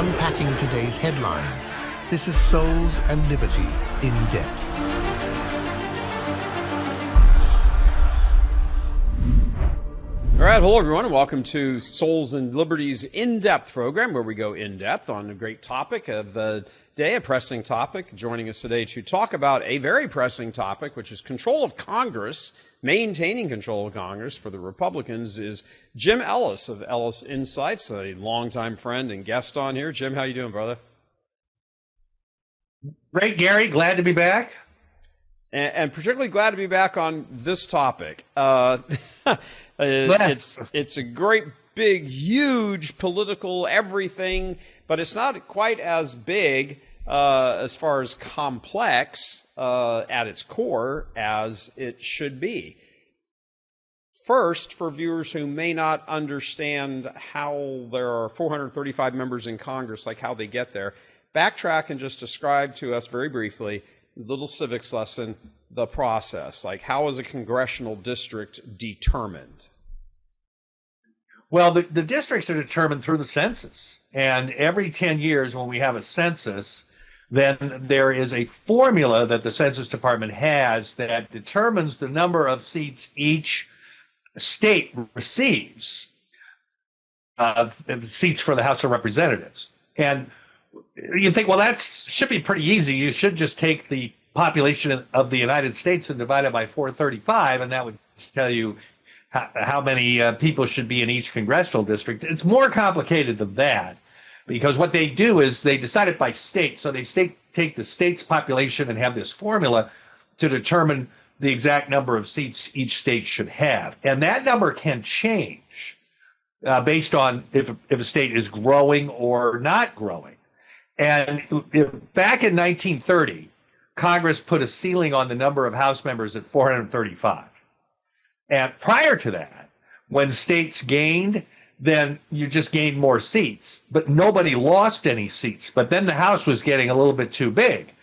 unpacking today's headlines. This is Souls and Liberty in Depth. All right, hello everyone, and welcome to Souls and Liberty's In-Depth program, where we go in-depth on a great topic of the day, a pressing topic. Joining us today to talk about a very pressing topic, which is control of Congress, maintaining control of Congress for the Republicans, is Jim Ellis of Ellis Insights, a longtime friend and guest on here. Jim, how you doing, brother? Great, Gary. Glad to be back. And particularly glad to be back on this topic. It's a great, big, huge political everything, but it's not quite as big as far as complex at its core as it should be. First, for viewers who may not understand how there are 435 members in Congress, like how they get there, backtrack and just describe to us very briefly, little civics lesson, the process. Like, how is a congressional district determined? Well, the districts are determined through the census. And every 10 years when we have a census, then there is a formula that the Census Department has that determines the number of seats each state receives, seats for the House of Representatives. And you think, well, that should be pretty easy. You should just take the population of the United States and divide it by 435, and that would tell you how many people should be in each congressional district. It's more complicated than that, because what they do is they decide it by state. So they take the state's population and have this formula to determine the exact number of seats each state should have. And that number can change based on if a state is growing or not growing. And back in 1930, Congress put a ceiling on the number of House members at 435. And prior to that, when states gained, then you just gained more seats, but nobody lost any seats. But then the House was getting a little bit too big.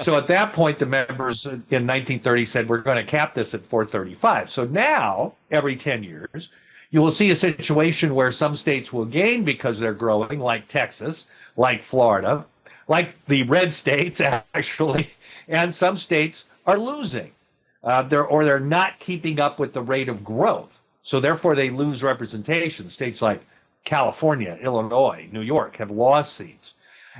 So at that point, the members in 1930 said, we're going to cap this at 435. So now, every 10 years, you will see a situation where some states will gain because they're growing, like Texas, like Florida, like the red states, actually, and some states are losing. They're not keeping up with the rate of growth. So therefore, they lose representation. States like California, Illinois, New York have lost seats.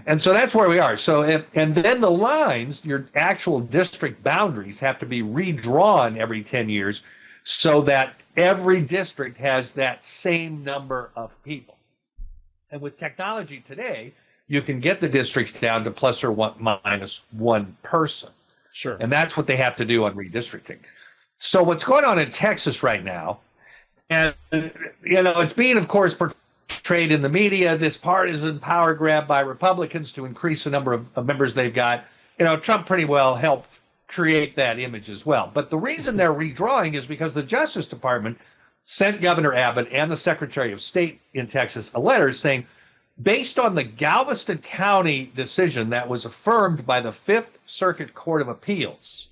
And so that's where we are. So, and then the lines, your actual district boundaries have to be redrawn every 10 years so that every district has that same number of people. And with technology today, you can get the districts down to plus or minus one person. Sure. And that's what they have to do on redistricting. So what's going on in Texas right now, and, you know, it's being, of course, portrayed in the media, this partisan power grab by Republicans to increase the number of members they've got. You know, Trump pretty well helped create that image as well. But the reason they're redrawing is because the Justice Department sent Governor Abbott and the Secretary of State in Texas a letter saying, based on the Galveston County decision that was affirmed by the Fifth Circuit Court of Appeals,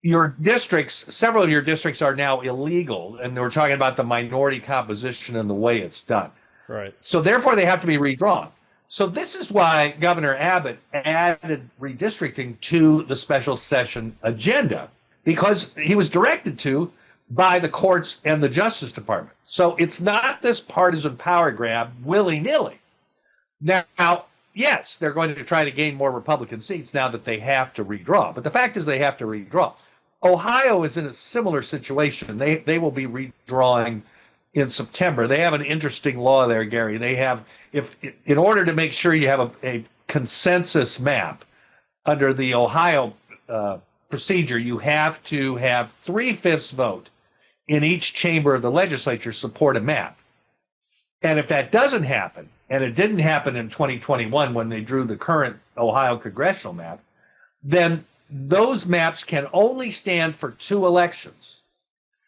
your districts, several of your districts are now illegal, and we're talking about the minority composition and the way it's done. Right. So therefore, they have to be redrawn. So this is why Governor Abbott added redistricting to the special session agenda, because he was directed to by the courts and the Justice Department. So it's not this partisan power grab willy-nilly. Now, yes, they're going to try to gain more Republican seats now that they have to redraw. But the fact is they have to redraw. Ohio is in a similar situation. They will be redrawing in September. They have an interesting law there, Gary. They have, in order to make sure you have a consensus map under the Ohio procedure, you have to have 3/5 vote in each chamber of the legislature support a map. And if that doesn't happen, and it didn't happen in 2021 when they drew the current Ohio congressional map, then those maps can only stand for 2 elections.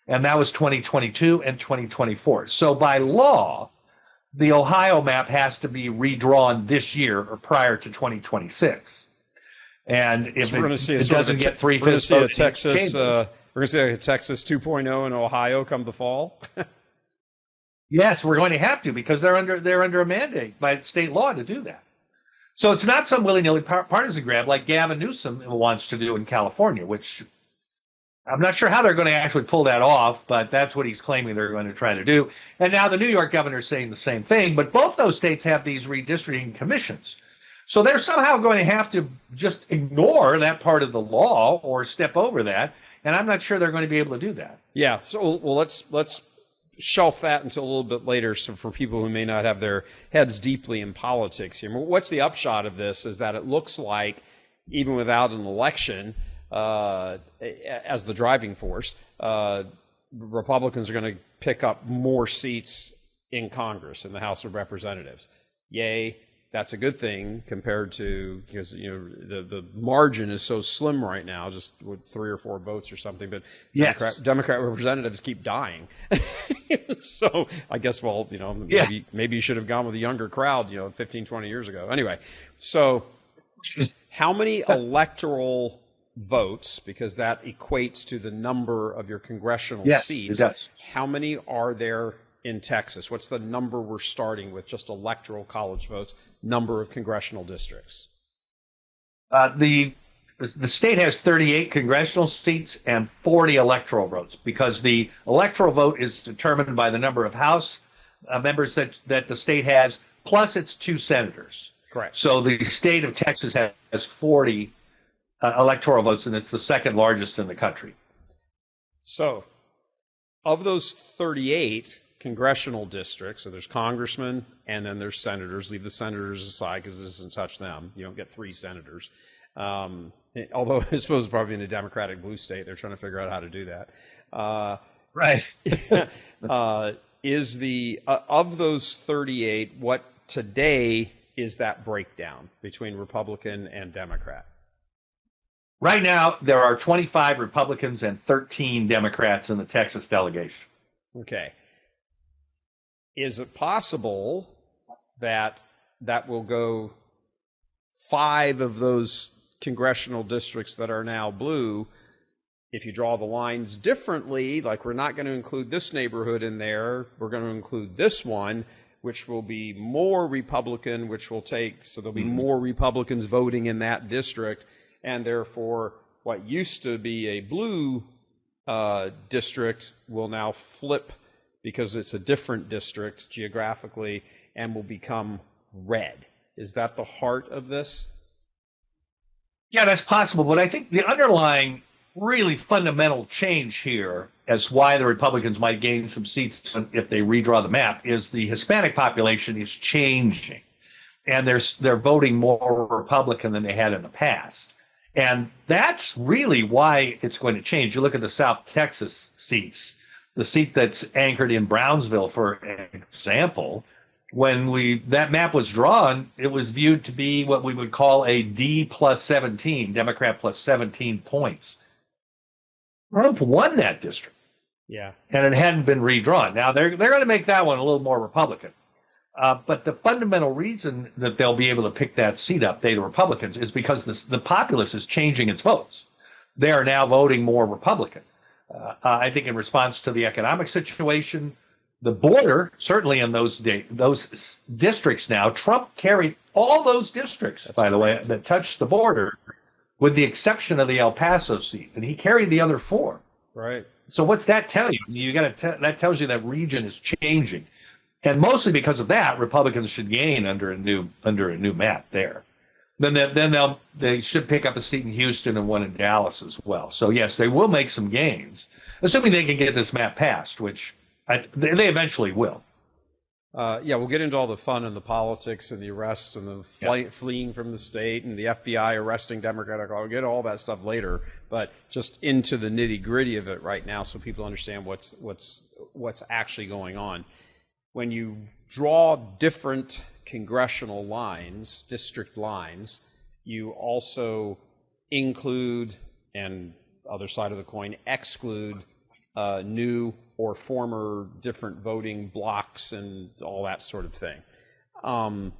And that was 2022 and 2024. So by law, the Ohio map has to be redrawn this year or prior to 2026. And if So we're going to see it doesn't get 3/5 we're going to see vote a in each Texas chamber, we're going to see a Texas 2.0 in Ohio come the fall. Yes, we're going to have to, because they're under a mandate by state law to do that. So it's not some willy-nilly partisan grab like Gavin Newsom wants to do in California, which I'm not sure how they're going to actually pull that off, but that's what he's claiming they're going to try to do. And now the New York governor is saying the same thing, but both those states have these redistricting commissions. So they're somehow going to have to just ignore that part of the law or step over that, and I'm not sure they're going to be able to do that. Yeah. So, well, let's shelf that until a little bit later. So for people who may not have their heads deeply in politics here, what's the upshot of this is that it looks like even without an election as the driving force, Republicans are going to pick up more seats in Congress, in the House of Representatives. Yay. That's a good thing compared to, because the margin is so slim right now, just with 3 or 4 votes or something. But yes. Democrat representatives keep dying. So I guess, well, maybe you should have gone with a younger crowd, 15, 20 years ago. Anyway, so how many electoral votes, because that equates to the number of your congressional seats, it does. How many are there in Texas? What's the number we're starting with, just electoral college votes, number of congressional districts? The state has 38 congressional seats and 40 electoral votes, because the electoral vote is determined by the number of House members that the state has, plus its 2 senators. Correct. So the state of Texas has 40 electoral votes, and it's the second largest in the country. So of those 38 congressional districts, so there's congressmen and then there's senators. Leave the senators aside because it doesn't touch them. You don't get 3 senators. Although I suppose probably in a Democratic blue state, they're trying to figure out how to do that. Right. Is the of those 38, what today is that breakdown between Republican and Democrat? Right now, there are 25 Republicans and 13 Democrats in the Texas delegation. Okay. Is it possible that will go 5 of those congressional districts that are now blue, if you draw the lines differently, like we're not going to include this neighborhood in there, we're going to include this one, which will be more Republican, so there'll be more Republicans voting in that district, and therefore what used to be a blue district will now flip because it's a different district geographically and will become red. Is that the heart of this? Yeah, that's possible. But I think the underlying really fundamental change here as why the Republicans might gain some seats if they redraw the map is the Hispanic population is changing. And they're voting more Republican than they had in the past. And that's really why it's going to change. You look at the South Texas seats, the seat that's anchored in Brownsville, for example, when that map was drawn, it was viewed to be what we would call a D plus 17, Democrat plus 17 points. Trump won that district. Yeah. And it hadn't been redrawn. Now, they're going to make that one a little more Republican. But the fundamental reason that they'll be able to pick that seat up, they the Republicans, is because the populace is changing its votes. They are now voting more Republican. I think in response to the economic situation, the border, certainly in those districts now, Trump carried all those districts, by the way, that touched the border, with the exception of the El Paso seat, and he carried the other 4. Right. So what's that tell you? That tells you that region is changing. And mostly because of that, Republicans should gain under a new map there. Then they should pick up a seat in Houston and one in Dallas as well. So yes, they will make some gains, assuming they can get this map passed, which they eventually will. Yeah, we'll get into all the fun and the politics and the arrests and the fleeing from the state and the FBI arresting Democratic. I'll get all that stuff later, but just into the nitty gritty of it right now, so people understand what's actually going on. When you draw different congressional lines, district lines, you also include, and other side of the coin, exclude new or former different voting blocks and all that sort of thing. I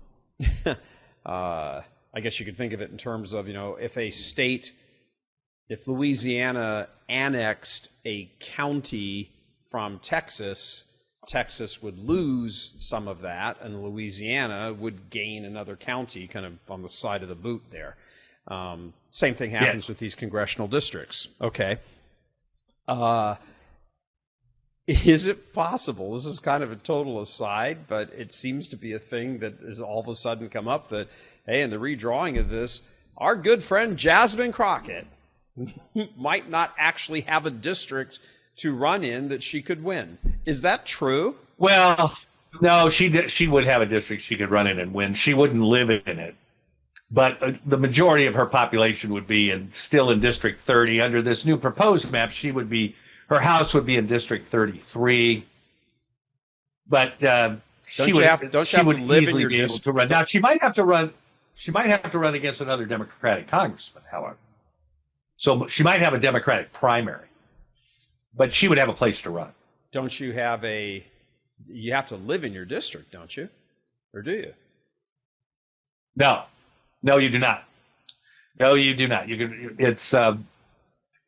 guess you could think of it in terms of, if Louisiana annexed a county from Texas, Texas would lose some of that, and Louisiana would gain another county kind of on the side of the boot there. Same thing happens with these congressional districts. Okay. Is it possible, this is kind of a total aside, but it seems to be a thing that has all of a sudden come up that, hey, in the redrawing of this, our good friend Jasmine Crockett might not actually have a district to run in that she could win. Is that true? Well, no, she would have a district she could run in and win. She wouldn't live in it. But the majority of her population would be still in District 30. Under this new proposed map, her house would be in District 33. But she would live in your district to run. Now she might have to run. She might have to run against another Democratic congressman, however. So she might have a Democratic primary, but she would have a place to run. Don't you have you have to live in your district, don't you? Or do you? No, you do not. No, you do not.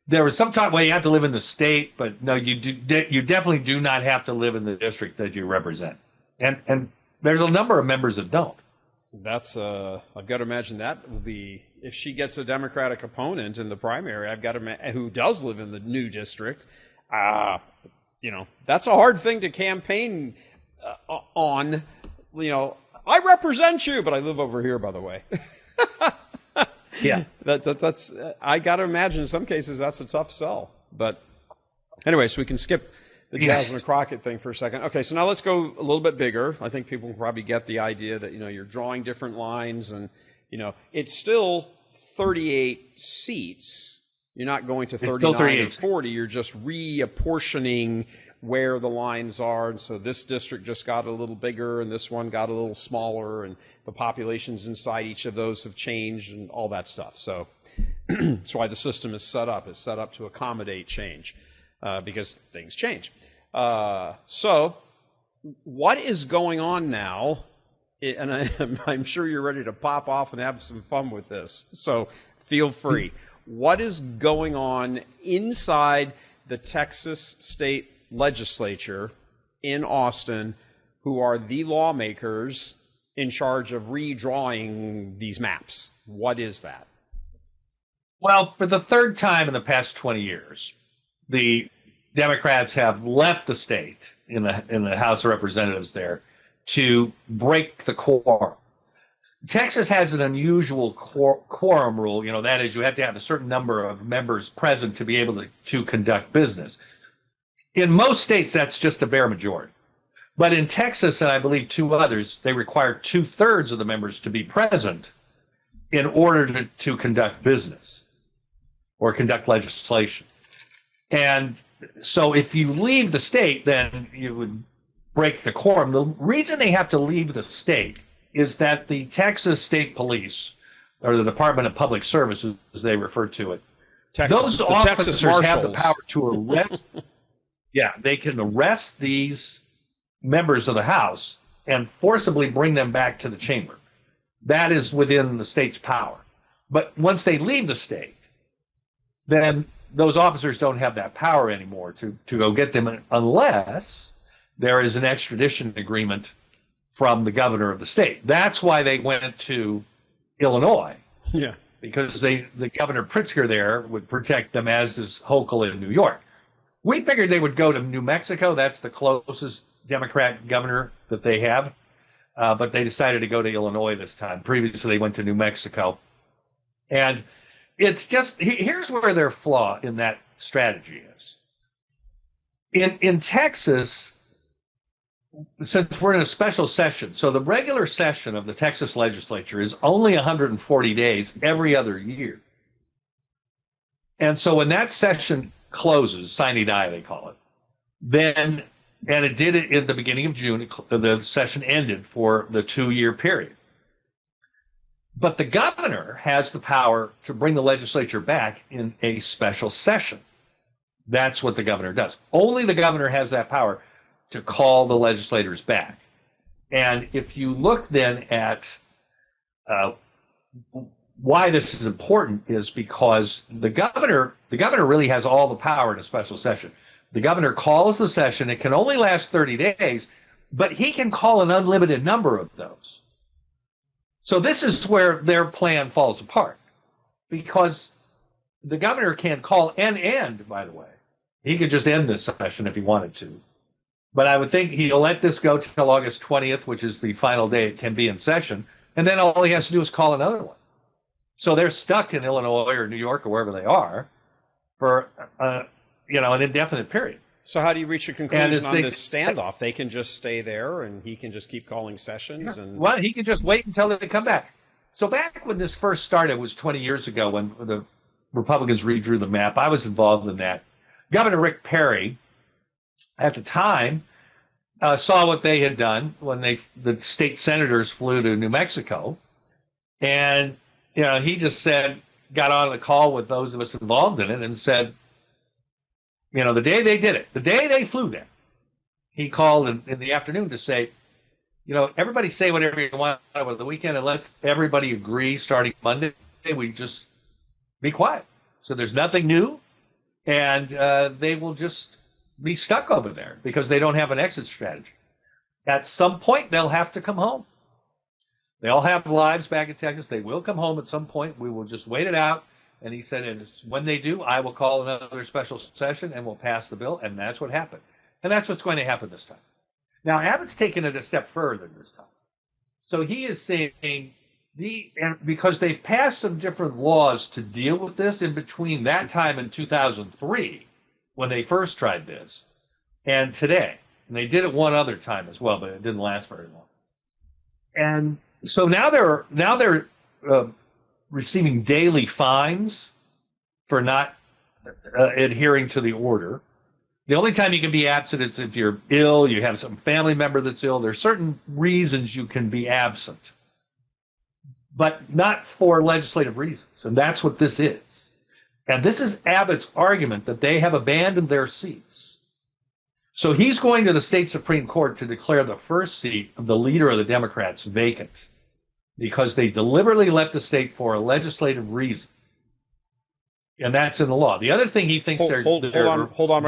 There was some time where you have to live in the state, but no, you definitely do not have to live in the district that you represent. And there's a number of members that don't. That's I've got to imagine that will be, if she gets a Democratic opponent in the primary, who does live in the new district, that's a hard thing to campaign on. I represent you, but I live over here, by the way. Yeah, that's I got to imagine in some cases that's a tough sell. But anyway, so we can skip the Jasmine Crockett thing for a second. Okay, so now let's go a little bit bigger. I think people can probably get the idea that you're drawing different lines, and it's still 38 seats. You're not going to 39 or 40. You're just reapportioning where the lines are, and so this district just got a little bigger and this one got a little smaller, and the populations inside each of those have changed and all that stuff. So that's why the system is set up. It's set up to accommodate change because things change. So what is going on now? And I'm sure you're ready to pop off and have some fun with this, so feel free. What is going on inside the Texas state legislature in Austin, who are the lawmakers in charge of redrawing these maps? What is that? Well, for the third time in the past 20 years, the Democrats have left the state in the House of Representatives there to break the quorum. Texas has an unusual quorum rule. That is, you have to have a certain number of members present to be able to conduct business. In most states, that's just a bare majority. But in Texas, and I believe two others, they require 2/3 of the members to be present in order to conduct business or conduct legislation. And so if you leave the state, then you would break the quorum. The reason they have to leave the state is that the Texas State Police, or the Department of Public Services, as they refer to it, those officers have the power to arrest. Yeah, they can arrest these members of the House and forcibly bring them back to the chamber. That is within the state's power. But once they leave the state, then those officers don't have that power anymore to go get them unless there is an extradition agreement from the governor of the state. That's why they went to Illinois. Yeah. Because the Governor Pritzker there would protect them, as is Hochul in New York. We figured they would go to New Mexico. That's the closest Democrat governor that they have. But they decided to go to Illinois this time. Previously, they went to New Mexico. And it's just, here's where their flaw in that strategy is. In Texas, since we're in a special session, so the regular session of the Texas legislature is only 140 days every other year. And so when that session closes, sine die they call it, then, and it did it in the beginning of June, the session ended for the 2-year period. But the governor has the power to bring the legislature back in a special session. That's what the governor does. Only the governor has that power to call the legislators back. And if you look then at why this is important, is because the governor really has all the power in a special session. The governor calls the session. It can only last 30 days, but he can call an unlimited number of those. So this is where their plan falls apart, because the governor can call and end, by the way. He could just end this session if he wanted to. But I would think he'll let this go till August 20th, which is the final day it can be in session. And then all he has to do is call another one. So they're stuck in Illinois or New York or wherever they are for, an indefinite period. So how do you reach a conclusion on this standoff? They can just stay there and he can just keep calling sessions? Yeah. Well, he can just wait until they come back. So back when this first started was 20 years ago when the Republicans redrew the map. I was involved in that. Governor Rick Perry, at the time, saw what they had done when the state senators flew to New Mexico. And, he just got on the call with those of us involved in it and said, the day they did it, the day they flew there, he called in the afternoon to say, everybody say whatever you want over the weekend and let's everybody agree starting Monday, we just be quiet. So there's nothing new, and they will just be stuck over there because they don't have an exit strategy. At some point, they'll have to come home. They all have lives back in Texas. They will come home at some point. We will just wait it out. And he said, and when they do, I will call another special session and we'll pass the bill. And that's what happened. And that's what's going to happen this time. Now, Abbott's taken it a step further this time. So he is saying, because they've passed some different laws to deal with this in between that time in 2003, when they first tried this, and today. And they did it one other time as well, but it didn't last very long. And so now they're receiving daily fines for not adhering to the order. The only time you can be absent is if you're ill, you have some family member that's ill. There are certain reasons you can be absent, but not for legislative reasons. And that's what this is. And this is Abbott's argument that they have abandoned their seats. So he's going to the state Supreme Court to declare the first seat of the leader of the Democrats vacant because they deliberately left the state for a legislative reason. And that's in the law. The other thing he thinks hold on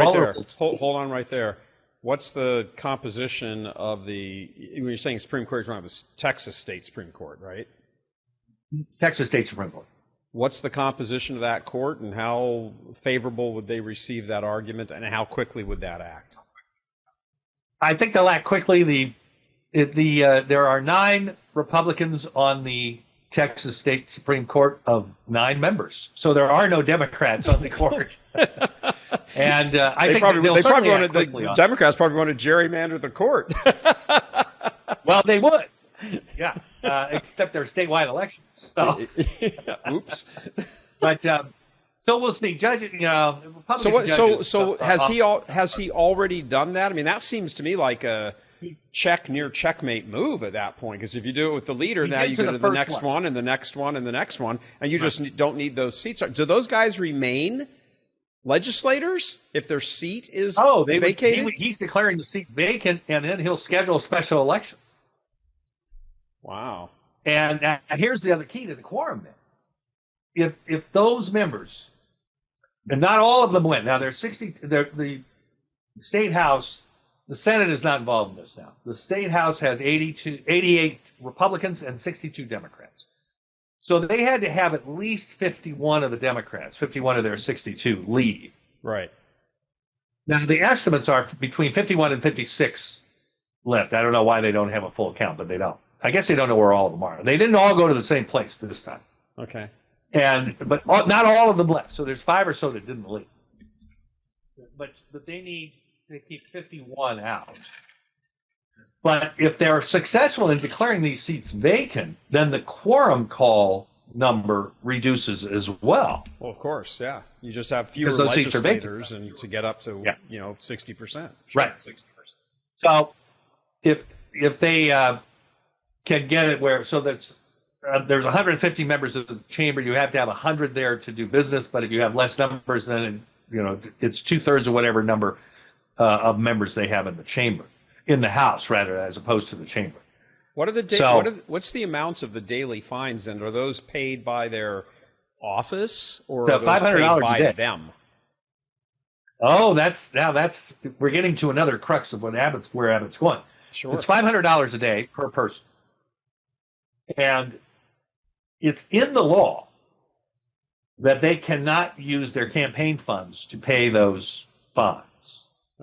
right there. What's the composition of when you're saying Supreme Court, you're talking about the Texas State Supreme Court, right? Texas State Supreme Court. What's the composition of that court, and how favorable would they receive that argument, and how quickly would that act? I think they'll act quickly. There are 9 Republicans on the Texas State Supreme Court of 9 members, so there are no Democrats on the court. And I think the Democrats probably want to gerrymander the court. Well, they would, yeah, except they're statewide elections. So. Oops. But so we'll see. So has he already done that? I mean, that seems to me like a near checkmate move at that point, because if you do it with the leader, now you go to the next one and the next one and the next one, and you just don't need those seats. Do those guys remain legislators if their seat is vacated? He's declaring the seat vacant, and then he'll schedule a special election. Wow. And here's the other key to the quorum then. If those members, and not all of them win. Now there's the State House, the Senate is not involved in this now. The State House has 88 Republicans and 62 Democrats. So they had to have at least 51 of the Democrats, 51 of their 62 leave. Right. Now the estimates are between 51 and 56 left. I don't know why they don't have a full count, but they don't. I guess they don't know where all of them are. They didn't all go to the same place this time. Okay. But not all of them left. So there's 5 or so that didn't leave. But they need to keep 51 out. But if they're successful in declaring these seats vacant, then the quorum call number reduces as well. Well, of course, yeah. You just have fewer legislators, and to get up to 60%. Right. 60%. So if they can get it where there's 150 members of the chamber, you have to have 100 there to do business. But if you have less numbers, then it's 2/3 of whatever number of members they have in the chamber, in the House rather, as opposed to the chamber. What are what's the amount of the daily fines, and are those paid by their office or are those paid by them? Oh, that's we're getting to another crux of where Abbott's going. Sure. It's $500 a day per person, and it's in the law that they cannot use their campaign funds to pay those fines.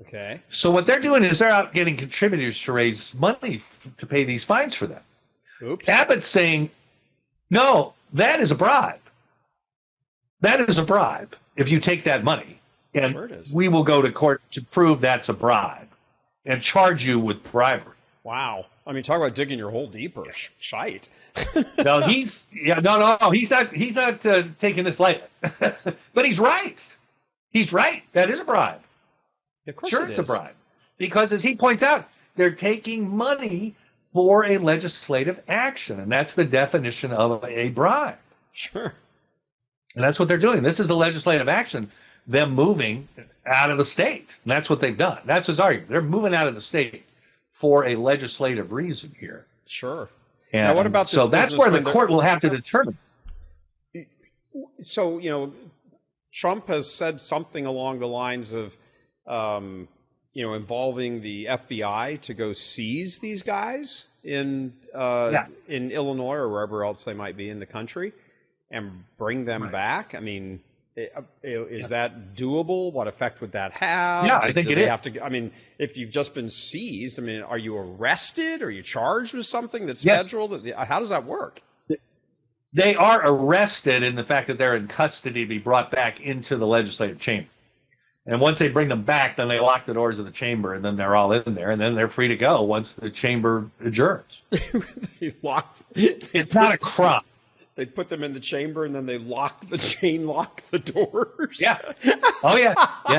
Okay. So what they're doing is they're out getting contributors to raise money to pay these fines for them. Oops. Abbott's saying, no, that is a bribe. That is a bribe if you take that money. And Sure it is. we will go to court to prove that's a bribe and charge you with bribery. Wow. I mean, talk about digging your hole deeper. Shite. No, he's not taking this lightly. But he's right. He's right. That is a bribe. Of course Sure, it it's a is. bribe. Because as he points out, they're taking money for a legislative action, and that's the definition of a bribe. Sure. And that's what they're doing. This is a legislative action, them moving out of the state. And that's what they've done. That's his argument. They're moving out of the state for a legislative reason here. Sure. And now, what about this? So that's where the court will have to determine. So, Trump has said something along the lines of, involving the FBI to go seize these guys in Illinois or wherever else they might be in the country and bring them back. I mean, is that doable? What effect would that have? Yeah, I think it is. Have to, I mean, if you've just been seized, I mean, are you arrested? Are you charged with something that's federal? How does that work? They are arrested in the fact that they're in custody to be brought back into the legislative chamber. And once they bring them back, then they lock the doors of the chamber, and then they're all in there, and then they're free to go once the chamber adjourns. It's not a crime. They put them in the chamber, and then they chain lock the doors. Yeah. Oh, yeah.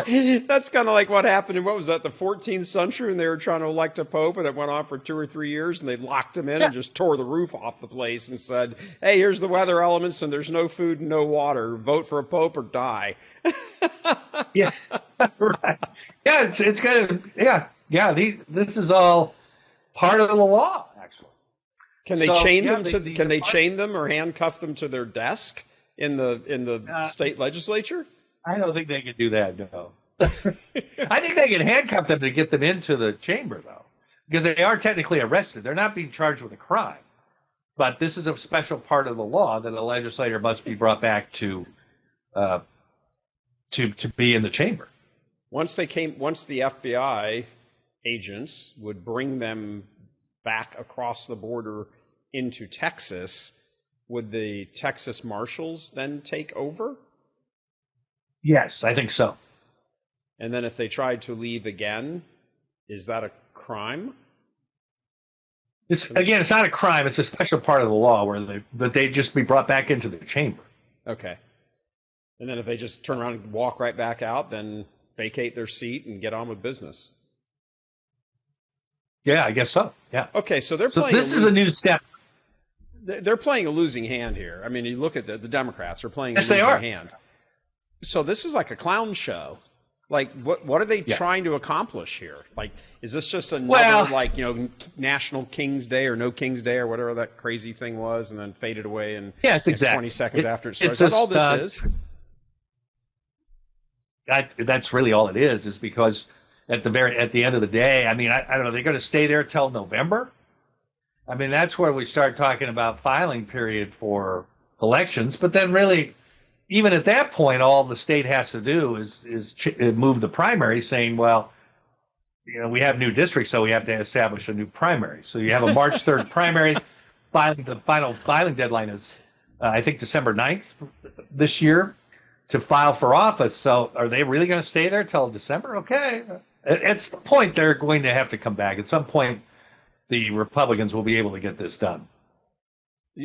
Yeah. That's kind of like what happened in, what was that, the 14th century, and they were trying to elect a pope, and it went on for 2 or 3 years, and they locked him in and just tore the roof off the place and said, hey, here's the weather elements, and there's no food and no water. Vote for a pope or die. Yeah. Right. Yeah, it's kind of, this is all part of the law, actually. Can they chain them can they chain them or handcuff them to their desk in the state legislature? I don't think they can do that, no. I think they can handcuff them to get them into the chamber, though, because they are technically arrested. They're not being charged with a crime. But this is a special part of the law that a legislator must be brought back to be in the chamber. Once the FBI agents would bring them back across the border into Texas, would the Texas Marshals then take over? Yes, I think so. And then if they tried to leave again, is that a crime? It's not a crime. It's a special part of the law but they just be brought back into the chamber. Okay. And then if they just turn around and walk right back out, then vacate their seat and get on with business. Yeah, I guess so. Yeah. Okay, so they're playing. This is a new step. They're playing a losing hand here. I mean, you look at the Democrats are playing a losing hand. So this is like a clown show. Like, what are they trying to accomplish here? Like, is this just another National King's Day or No King's Day or whatever that crazy thing was, and then faded away and it's 20 seconds after it starts? Is that all this is? That's really all it is because at the end of the day, I mean, I don't know, they're going to stay there till November. I mean, that's where we start talking about filing period for elections. But then really, even at that point, all the state has to do is move the primary, saying, well, we have new districts, so we have to establish a new primary. So you have a March 3rd primary. The final filing deadline is, I think, December 9th this year to file for office. So are they really going to stay there till December? Okay. At some point, they're going to have to come back. At some point, the Republicans will be able to get this done.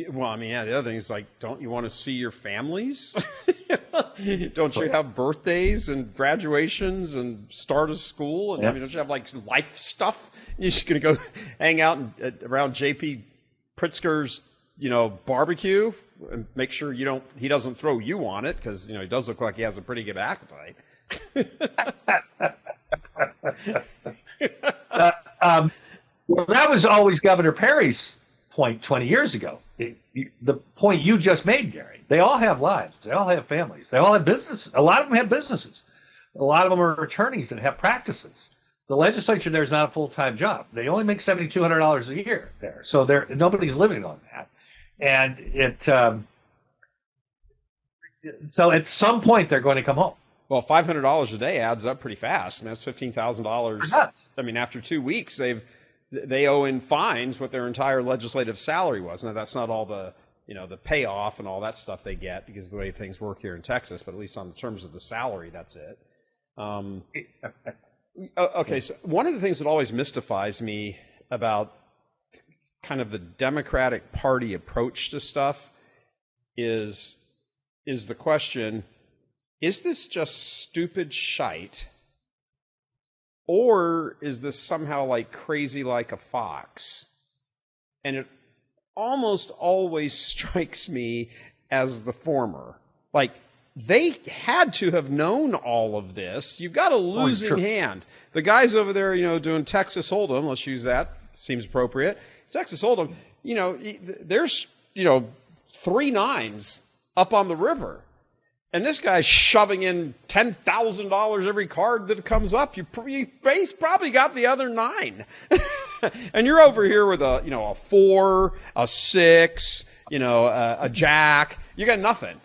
Well, I mean, the other thing is, like, don't you want to see your families? Don't you have birthdays and graduations and start of school? And I mean, don't you have, like, life stuff? You're just going to go hang out around J.P. Pritzker's, barbecue and make sure he doesn't throw you on it because, he does look like he has a pretty good appetite. Well, that was always Governor Perry's point 20 years ago. The point you just made, Gary. They all have lives. They all have families. They all have businesses. A lot of them have businesses. A lot of them are attorneys that have practices. The legislature there is not a full-time job. They only make $7,200 a year there, so nobody's living on that. And so at some point they're going to come home. Well, $500 a day adds up pretty fast. I mean, that's $15,000. I mean, after 2 weeks, they owe in fines what their entire legislative salary was. Now, that's not all the payoff and all that stuff they get because of the way things work here in Texas, but at least on the terms of the salary, that's it. Okay, so one of the things that always mystifies me about kind of the Democratic Party approach to stuff is the question, is this just stupid shite, or is this somehow like crazy like a fox? And it almost always strikes me as the former. Like, they had to have known all of this. You've got a losing hand. The guys over there, doing Texas Hold'em, let's use that, seems appropriate. Texas Hold'em, there's, 3 nines up on the river. And this guy's shoving in $10,000 every card that comes up. He's probably got the other 9. And you're over here with a 4, a 6, a jack. You got nothing.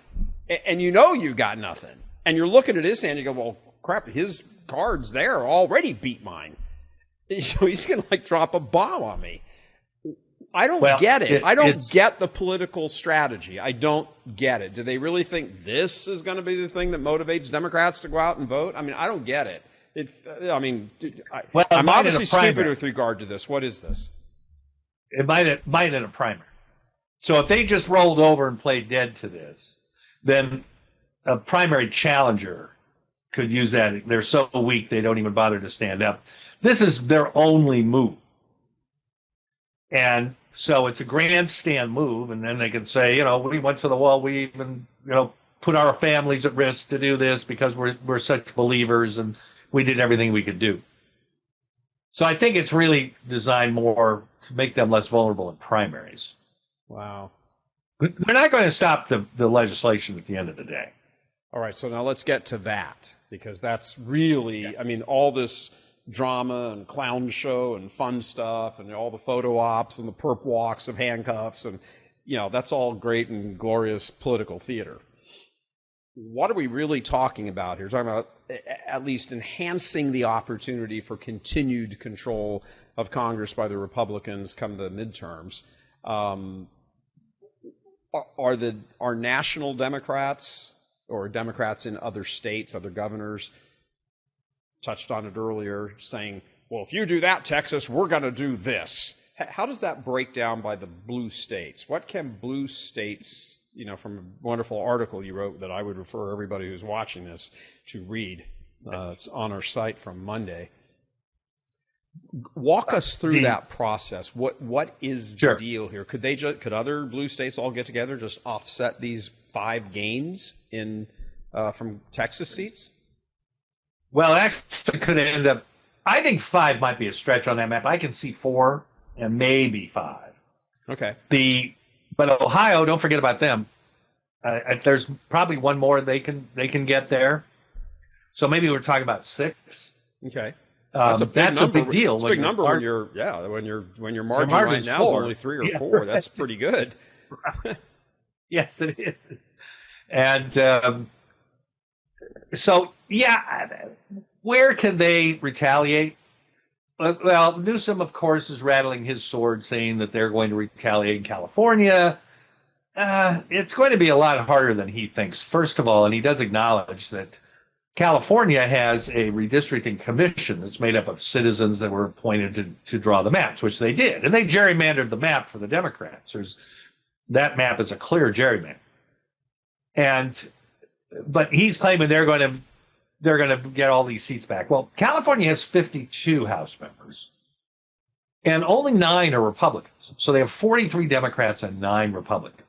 And you got nothing. And you're looking at his hand, you go, well, crap, his cards there already beat mine. So he's going to drop a bomb on me. I don't get it. I don't get the political strategy. I don't get it. Do they really think this is going to be the thing that motivates Democrats to go out and vote? I mean, I don't get it. I'm obviously stupid with regard to this. What is this? It might in a primary. So if they just rolled over and played dead to this, then a primary challenger could use that. They're so weak they don't even bother to stand up. This is their only move. And so it's a grandstand move, and then they can say, we went to the wall, we even, put our families at risk to do this because we're such believers, and we did everything we could do. So I think it's really designed more to make them less vulnerable in primaries. Wow. We're not going to stop the legislation at the end of the day. All right, so now let's get to that, because that's really, all this drama and clown show and fun stuff and all the photo ops and the perp walks of handcuffs and, that's all great and glorious political theater. What are we really talking about here? We're talking about at least enhancing the opportunity for continued control of Congress by the Republicans come the midterms. Are national Democrats or Democrats in other states, other governors, touched on it earlier, saying, well, if you do that, Texas, we're going to do this. How does that break down by the blue states? What can blue states, from a wonderful article you wrote that I would refer everybody who's watching this to read. It's on our site from Monday. Walk us through that process. What is the deal here? Could other blue states all get together, just offset these 5 gains from Texas seats? Well, actually, could end up. I think 5 might be a stretch on that map. I can see 4 and maybe 5. Okay. But Ohio, don't forget about them. There's probably one more they can get there. So maybe we're talking about 6. Okay. That's a big deal. It's a big number when your margin right now is only 3 or 4. That's pretty good. Yes, it is. And so, where can they retaliate? Well, Newsom, of course, is rattling his sword, saying that they're going to retaliate in California. It's going to be a lot harder than he thinks, first of all, and he does acknowledge that California has a redistricting commission that's made up of citizens that were appointed to draw the maps, which they did. And they gerrymandered the map for the Democrats. That map is a clear gerrymander. But he's claiming they're going to get all these seats back. Well, California has 52 House members, and only 9 are Republicans. So they have 43 Democrats and 9 Republicans.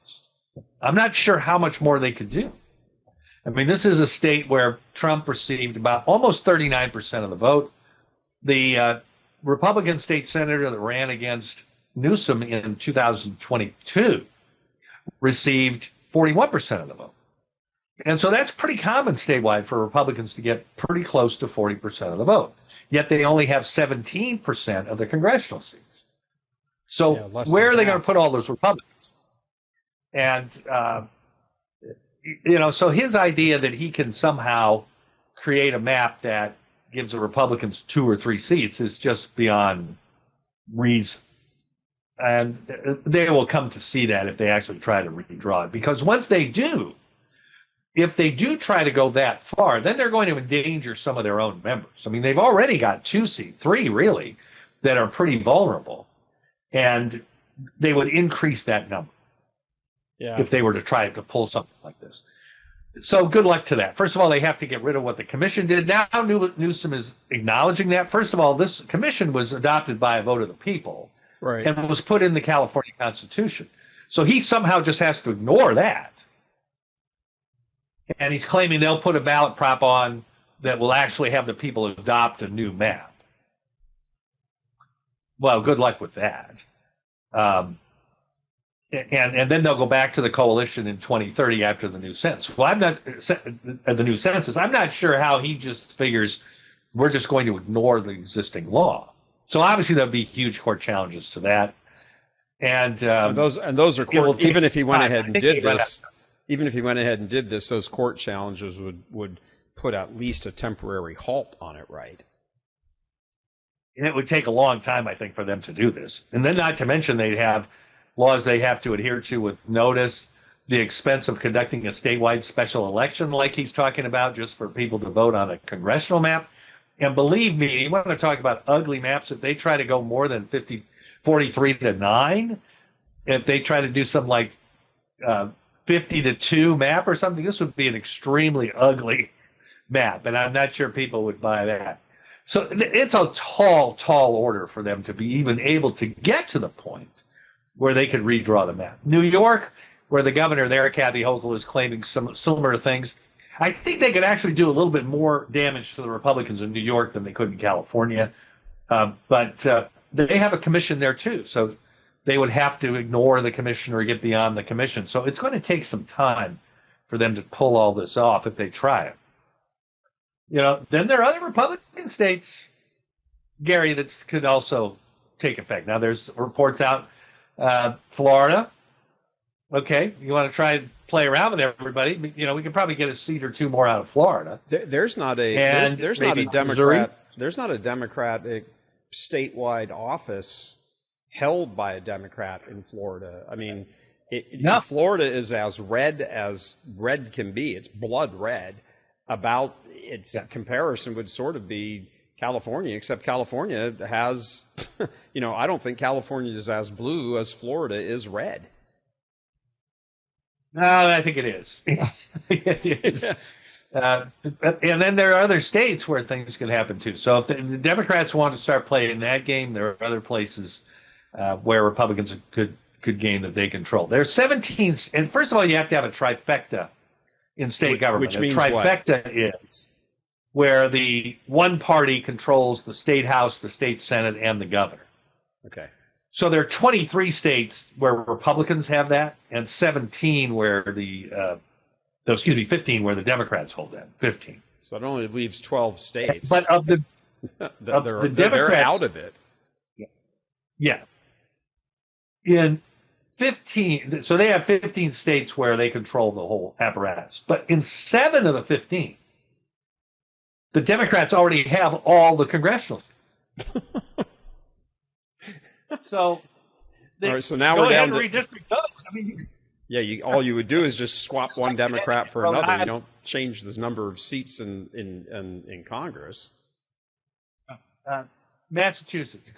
I'm not sure how much more they could do. This is a state where Trump received about almost 39% of the vote. The Republican state senator that ran against Newsom in 2022 received 41% of the vote. And so that's pretty common statewide for Republicans to get pretty close to 40% of the vote. Yet they only have 17% of the congressional seats. So where are they going to put all those Republicans? And, so his idea that he can somehow create a map that gives the Republicans 2 or 3 seats is just beyond reason. And they will come to see that if they actually try to redraw it. Because once they do, if they do try to go that far, then they're going to endanger some of their own members. I mean, they've already got 2 seats, 3 really, that are pretty vulnerable. And they would increase that number if they were to try to pull something like this. So good luck to that. First of all, they have to get rid of what the commission did. Now Newsom is acknowledging that. First of all, this commission was adopted by a vote of the people and was put in the California Constitution. So he somehow just has to ignore that. And he's claiming they'll put a ballot prop on that will actually have the people adopt a new map. Well, good luck with that. And then they'll go back to the coalition in 2030 after the new census. Well, the new census. I'm not sure how he just figures we're just going to ignore the existing law. So obviously there'll be huge court challenges to that. And those are court. Even if he went ahead and did this, those court challenges would put at least a temporary halt on it, right? It would take a long time, I think, for them to do this. And then not to mention they'd have laws they have to adhere to with notice, the expense of conducting a statewide special election like he's talking about just for people to vote on a congressional map. And believe me, you want to talk about ugly maps, if they try to go more than 43-9, if they try to do something like 50-2 map or something, this would be an extremely ugly map. And I'm not sure people would buy that. So it's a tall, tall order for them to be even able to get to the point where they could redraw the map. New York, where the governor there, Kathy Hochul, is claiming some similar things, I think they could actually do a little bit more damage to the Republicans in New York than they could in California. But they have a commission there, too. So they would have to ignore the commission or get beyond the commission. So it's going to take some time for them to pull all this off if they try it. Then there are other Republican states, Gary, that could also take effect. Now, there's reports out, Florida. Okay, you want to try and play around with everybody? We can probably get a seat or 2 more out of Florida. There's not a Democratic statewide office held by a Democrat in Florida. I mean, Florida is as red can be. It's blood red. About its comparison would sort of be California, except California has, I don't think California is as blue as Florida is red. No, I think it is. It is. And then there are other states where things can happen too. So if the Democrats want to start playing that game, there are other places where Republicans could gain that they control. There's 17, and first of all, you have to have a trifecta in state government. Which means trifecta is where the one party controls the state house, the state senate, and the governor. Okay. So there are 23 states where Republicans have that, and 15 where the Democrats hold that. 15. So it only leaves 12 states. But of the they're Democrats, out of it. Yeah. In 15, so they have 15 states where they control the whole apparatus. But in 7 of the 15, the Democrats already have all the congressional seats. So, all right, so now we're down to redistrict those. I mean, all you would do is just swap one Democrat for another. You don't change the number of seats in Congress. Massachusetts,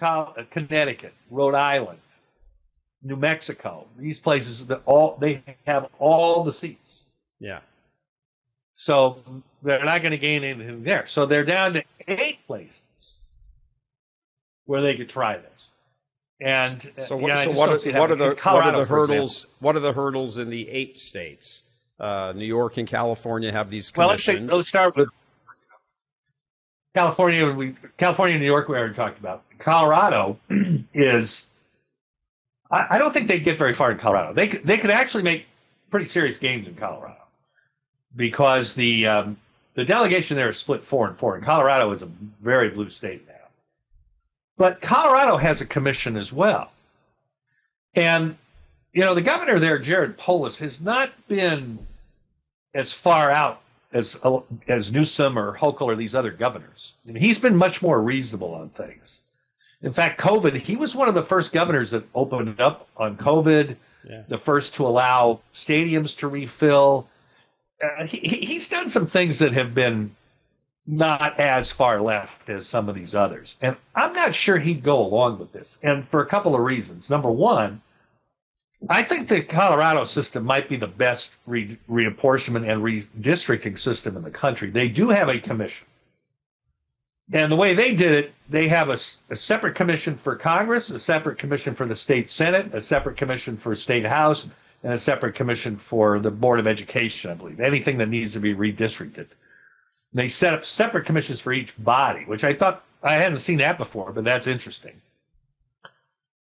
Connecticut, Rhode Island, New Mexico. These places they have all the seats. Yeah. So they're not going to gain anything there. So they're down to 8 places where they could try this. And what are the hurdles? What are the hurdles in the 8 states? New York and California have these commissions. Well, let's start with California. California and New York we already talked about. Colorado is. I don't think they'd get very far in Colorado. They could actually make pretty serious gains in Colorado. because the delegation there is split 4-4, and Colorado is a very blue state now. But Colorado has a commission as well. And, the governor there, Jared Polis, has not been as far out as Newsom or Hochul or these other governors. I mean, he's been much more reasonable on things. In fact, COVID, he was one of the first governors that opened up on COVID, the first to allow stadiums to refill. He's done some things that have been not as far left as some of these others. And I'm not sure he'd go along with this, and for a couple of reasons. Number one, I think the Colorado system might be the best reapportionment and redistricting system in the country. They do have a commission. And the way they did it, they have a separate commission for Congress, a separate commission for the state Senate, a separate commission for state House, and a separate commission for the Board of Education, I believe, anything that needs to be redistricted. They set up separate commissions for each body, which I thought I hadn't seen that before, but that's interesting.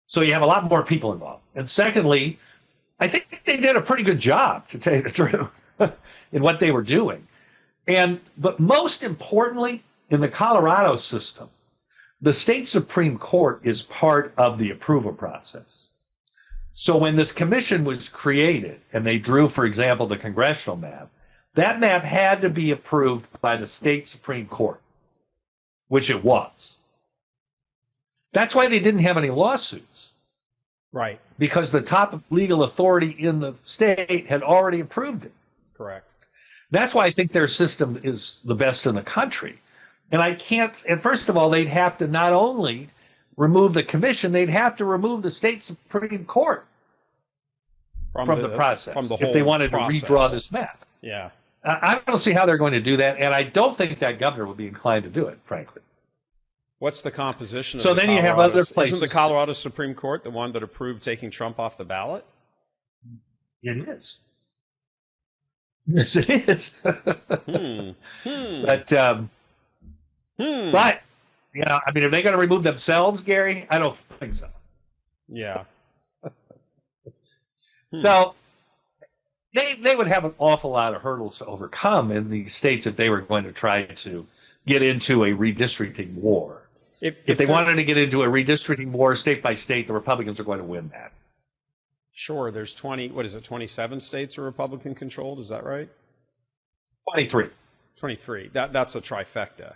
So you have a lot more people involved. And secondly, I think they did a pretty good job, to tell you the truth, in what they were doing. But most importantly, in the Colorado system, the state Supreme Court is part of the approval process. So when this commission was created and they drew, for example, the Congressional map, that map had to be approved by the state Supreme Court, which it was. That's why they didn't have any lawsuits. Right. Because the top legal authority in the state had already approved it. Correct. That's why I think their system is the best in the country. And first of all, they'd have to not only remove the commission, they'd have to remove the state Supreme Court from the process if they wanted to redraw this map. Yeah. I don't see how they're going to do that, and I don't think that governor would be inclined to do it, frankly. What's the composition of so the then you have other places. Isn't the Colorado Supreme Court the one that approved taking Trump off the ballot? It is. Yes, it is. But, but, I mean, are they going to remove themselves, Gary? I don't think so. Yeah. So they would have an awful lot of hurdles to overcome in these states if they were going to try to get into a redistricting war. If they wanted to get into a redistricting war state by state, the Republicans are going to win that. Sure, there's 27 states are Republican controlled, is that right? 23. 23. That's a trifecta.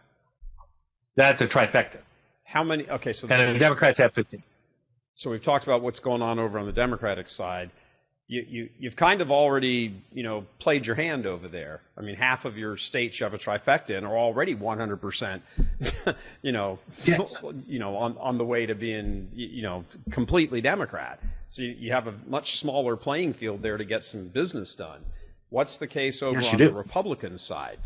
That's a trifecta. How many? Okay, so and the Democrats have 15. So we've talked about what's going on over on the Democratic side. You've kind of already, played your hand over there. I mean, half of your states you have a trifecta and are already 100%, on the way to being, completely Democrat. So you have a much smaller playing field there to get some business done. What's the case over on the Republican side?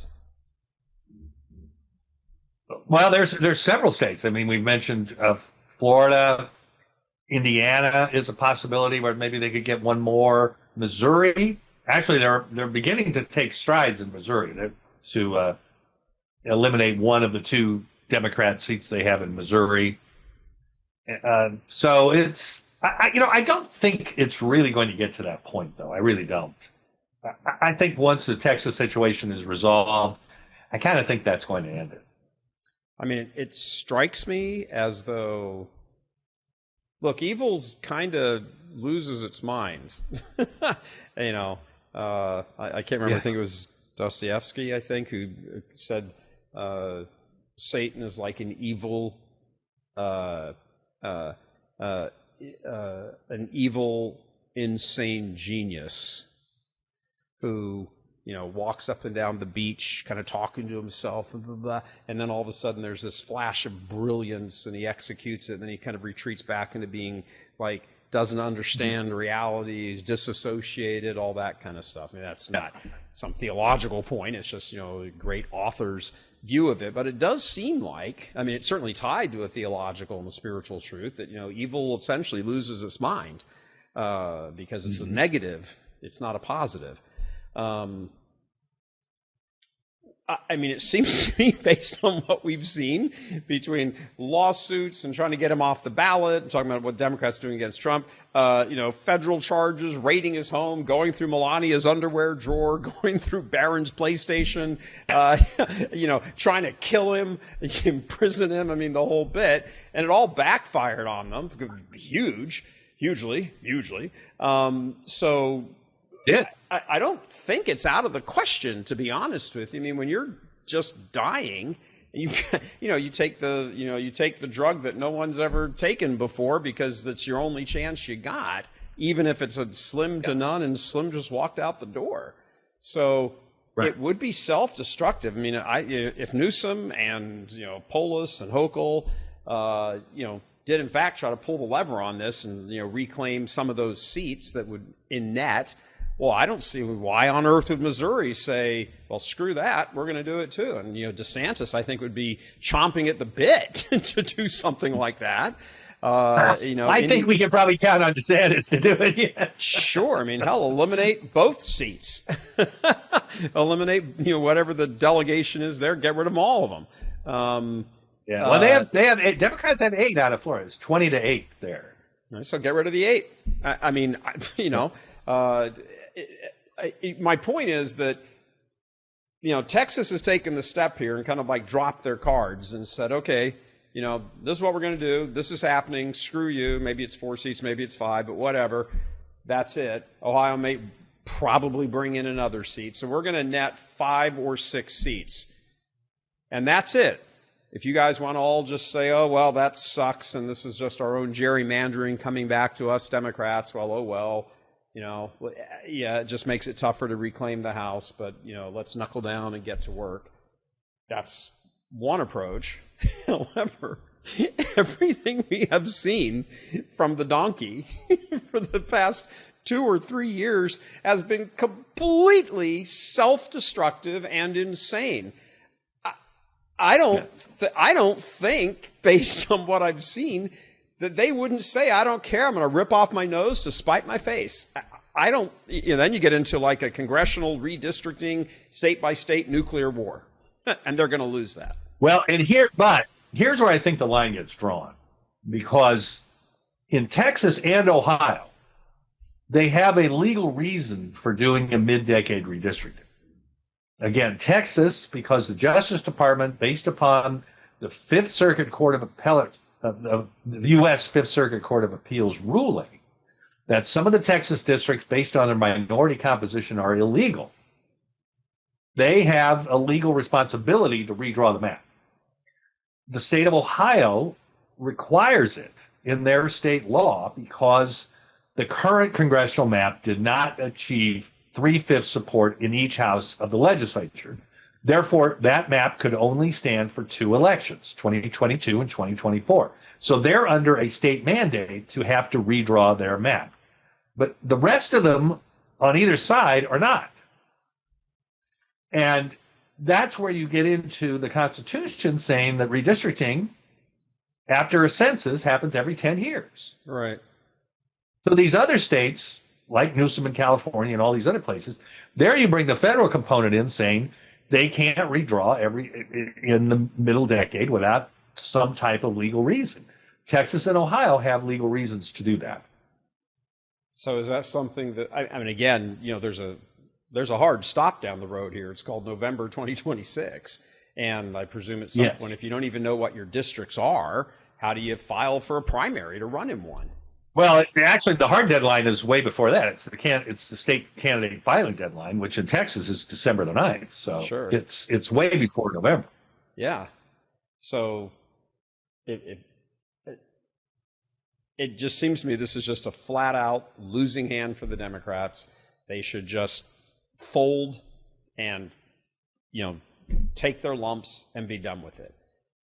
Well, there's several states. I mean, we mentioned Florida. Indiana is a possibility where maybe they could get one more. Missouri, actually, they're beginning to take strides in Missouri to eliminate one of the two Democrat seats they have in Missouri. So I don't think it's really going to get to that point, though. I really don't. I think once the Texas situation is resolved, I kind of think that's going to end it. I mean, it strikes me as though. Look, evil's kind of loses its mind. I can't remember. Yeah. I think it was Dostoevsky, who said Satan is like an evil, insane genius who walks up and down the beach, kind of talking to himself, and blah, blah, and then all of a sudden there's this flash of brilliance, and he executes it, and then he kind of retreats back into being like doesn't understand reality, he's disassociated, all that kind of stuff. I mean, that's not some theological point. It's just a great author's view of it. But it does seem like, I mean, it's certainly tied to a theological and a spiritual truth that evil essentially loses its mind because it's a negative. It's not a positive. I mean, it seems to me, based on what we've seen between lawsuits and trying to get him off the ballot, I'm talking about what Democrats are doing against Trump, federal charges, raiding his home, going through Melania's underwear drawer, going through Barron's PlayStation, trying to kill him, imprison him, I mean, the whole bit. And it all backfired on them, hugely. Yeah. I don't think it's out of the question, to be honest with you. I mean, when you're just dying, you take the drug that no one's ever taken before because it's your only chance you got, even if it's a slim to none, and Slim just walked out the door. So right. It would be self-destructive. I mean, if Newsom and Polis and Hochul, did in fact try to pull the lever on this and reclaim some of those seats that would in net. Well, I don't see why on earth would Missouri say, well, screw that, we're going to do it too. And, DeSantis, I think, would be chomping at the bit to do something like that. I think we can probably count on DeSantis to do it, yes. Sure. I mean, hell, eliminate both seats. Eliminate, whatever the delegation is there, get rid of all of them. Well, they have Democrats have 8 out of Florida. It's 20-8 there. So get rid of the 8. I mean, my point is that, Texas has taken the step here and kind of like dropped their cards and said, okay, this is what we're going to do. This is happening. Screw you. Maybe it's 4 seats, maybe it's 5, but whatever. That's it. Ohio may probably bring in another seat. So we're going to net 5 or 6 seats. And that's it. If you guys want to all just say, oh, well, that sucks, and this is just our own gerrymandering coming back to us Democrats, well, oh, well. It just makes it tougher to reclaim the House, but, let's knuckle down and get to work. That's one approach. However, everything we have seen from the donkey for the past 2 or 3 years has been completely self-destructive and insane. I don't think, based on what I've seen, that they wouldn't say, I don't care, I'm going to rip off my nose to spite my face. I don't, then you get into like a congressional redistricting, state-by-state nuclear war, and they're going to lose that. Well, here's where I think the line gets drawn, because in Texas and Ohio, they have a legal reason for doing a mid-decade redistricting. Again, Texas, because the Justice Department, based upon the Fifth Circuit Court of Appellate, the U.S. Fifth Circuit Court of Appeals ruling that some of the Texas districts, based on their minority composition, are illegal. They have a legal responsibility to redraw the map. The state of Ohio requires it in their state law because the current congressional map did not achieve 3/5 support in each house of the legislature. Therefore, that map could only stand for 2 elections, 2022 and 2024. So they're under a state mandate to have to redraw their map. But the rest of them on either side are not. And that's where you get into the Constitution saying that redistricting after a census happens every 10 years. Right. So these other states, like Newsom in California and all these other places, there you bring the federal component in saying they can't redraw in the middle decade without some type of legal reason. Texas and Ohio have legal reasons to do that. So is that something that, I mean, again, there's a hard stop down the road here. It's called November 2026. And I presume at some point, if you don't even know what your districts are, how do you file for a primary to run in one? Well, actually, the hard deadline is way before that. It's the state candidate filing deadline, which in Texas is December the 9th. So sure. It's way before November. Yeah. So it just seems to me this is just a flat out losing hand for the Democrats. They should just fold and, take their lumps and be done with it.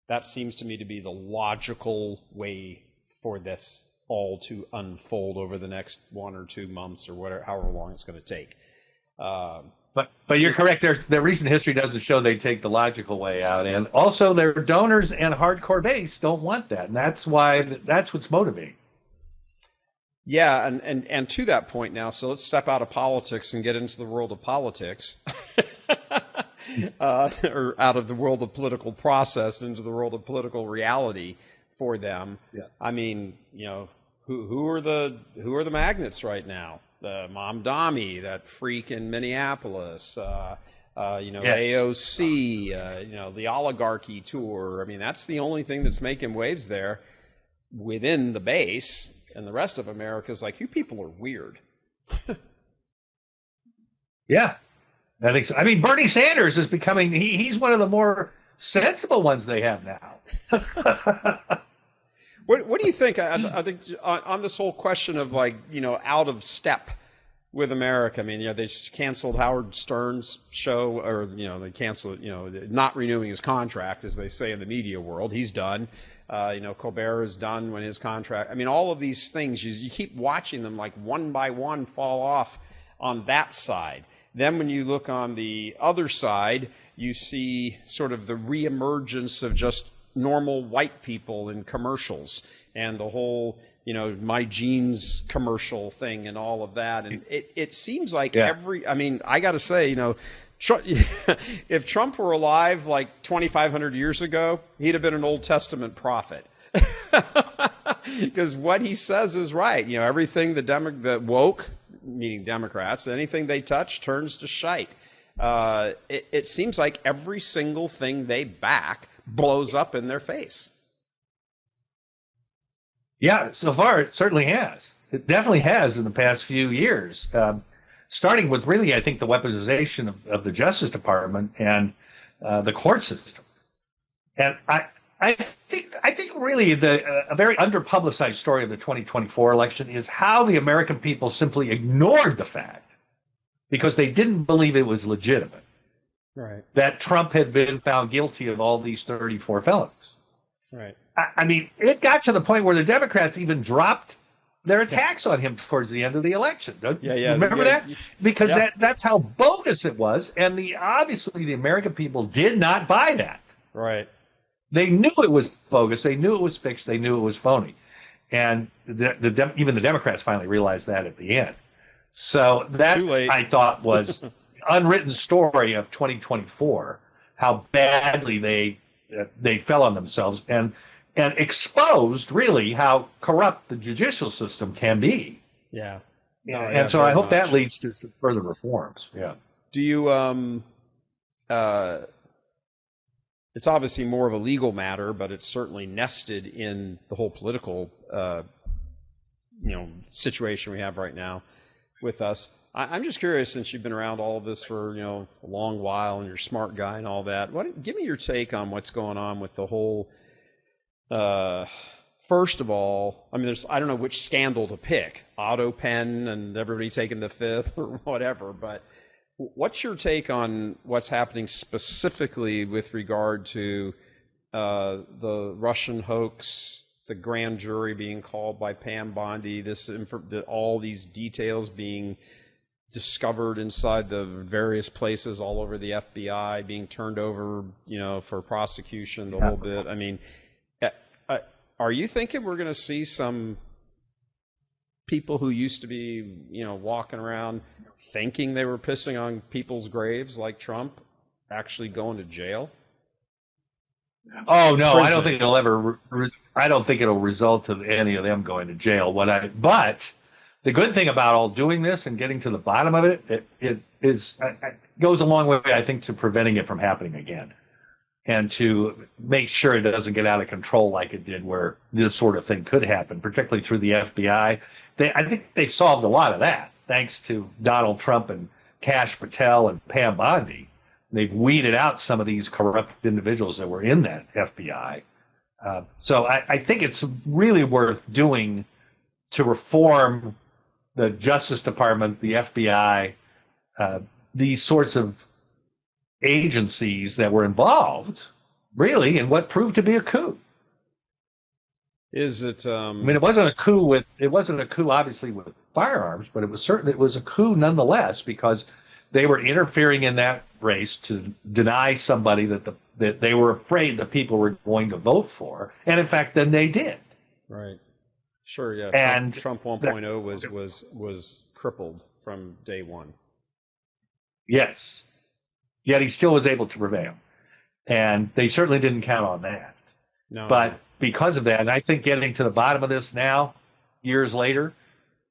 That seems to me to be the logical way for this all to unfold over the next 1 or 2 months or whatever, however long it's going to take. But you're correct. Their recent history doesn't show they take the logical way out, and also their donors and hardcore base don't want that, and that's what's motivating. Yeah, and to that point now, so let's step out of politics and get into the world of politics. or out of the world of political process into the world of political reality for them. Yeah. I mean, who are the magnets right now? The Mamdani, that freak in Minneapolis. Yes. AOC. The oligarchy tour. I mean, that's the only thing that's making waves there within the base, and the rest of America is like, you people are weird. Yeah. I mean, Bernie Sanders is becoming, he's one of the more sensible ones they have now. What do you think? I think on this whole question of out of step with America. I mean, they canceled Howard Stern's show, or they canceled, not renewing his contract, as they say in the media world. He's done. Colbert is done when his contract. I mean, all of these things, you keep watching them like one by one fall off on that side. Then when you look on the other side, you see sort of the reemergence of just normal white people in commercials, and the whole, My Jeans commercial thing and all of that. And it seems like I got to say, if Trump were alive like 2,500 years ago, he'd have been an Old Testament prophet. Because what he says is right. Everything the woke, meaning Democrats, anything they touch turns to shite. It seems like every single thing they back blows up in their face. Yeah, so far it certainly has. It definitely has in the past few years, starting with really, I think, the weaponization of the Justice Department and the court system. And I think really a very underpublicized story of the 2024 election is how the American people simply ignored the fact, because they didn't believe it was legitimate, right, that Trump had been found guilty of all these 34 felonies. Right. I mean, it got to the point where the Democrats even dropped their attacks on him towards the end of the election. Remember that? Because that's how bogus it was, and obviously the American people did not buy that. Right. They knew it was bogus. They knew it was fixed. They knew it was phony. And even the Democrats finally realized that at the end. So that, I thought, was unwritten story of 2024, how badly they fell on themselves and exposed really how corrupt the judicial system can be. Yeah. And so I hope that leads to some further reforms. Yeah. Do you it's obviously more of a legal matter, but it's certainly nested in the whole political situation we have right now with us. I'm just curious, since you've been around all of this for a long while and you're a smart guy and all that, give me your take on what's going on with the whole first of all, I mean, I don't know which scandal to pick, AutoPen and everybody taking the fifth or whatever, but what's your take on what's happening specifically with regard to the Russian hoax, the grand jury being called by Pam Bondi, all these details being discovered inside the various places all over the FBI, being turned over, for prosecution, the whole bit. I mean, are you thinking we're going to see some people who used to be, walking around thinking they were pissing on people's graves like Trump actually going to jail? Oh no, prison. I don't think it'll result in any of them going to jail. But the good thing about all doing this and getting to the bottom of it goes a long way, I think, to preventing it from happening again, and to make sure it doesn't get out of control like it did, where this sort of thing could happen, particularly through the FBI. I think they've solved a lot of that thanks to Donald Trump and Kash Patel and Pam Bondi. They've weeded out some of these corrupt individuals that were in that FBI. So I think it's really worth doing to reform the Justice Department, the FBI, these sorts of agencies that were involved, really, in what proved to be a coup. Is it? I mean, it wasn't a coup, obviously, with firearms, but it was a coup nonetheless, because they were interfering in that race to deny somebody that they were afraid the people were going to vote for, and in fact, then they did. Right. Sure. Yeah. And Trump 1.0 was crippled from day one. Yes. yet he still was able to prevail. And they certainly didn't count on that. No. But because of that, and I think getting to the bottom of this now, years later,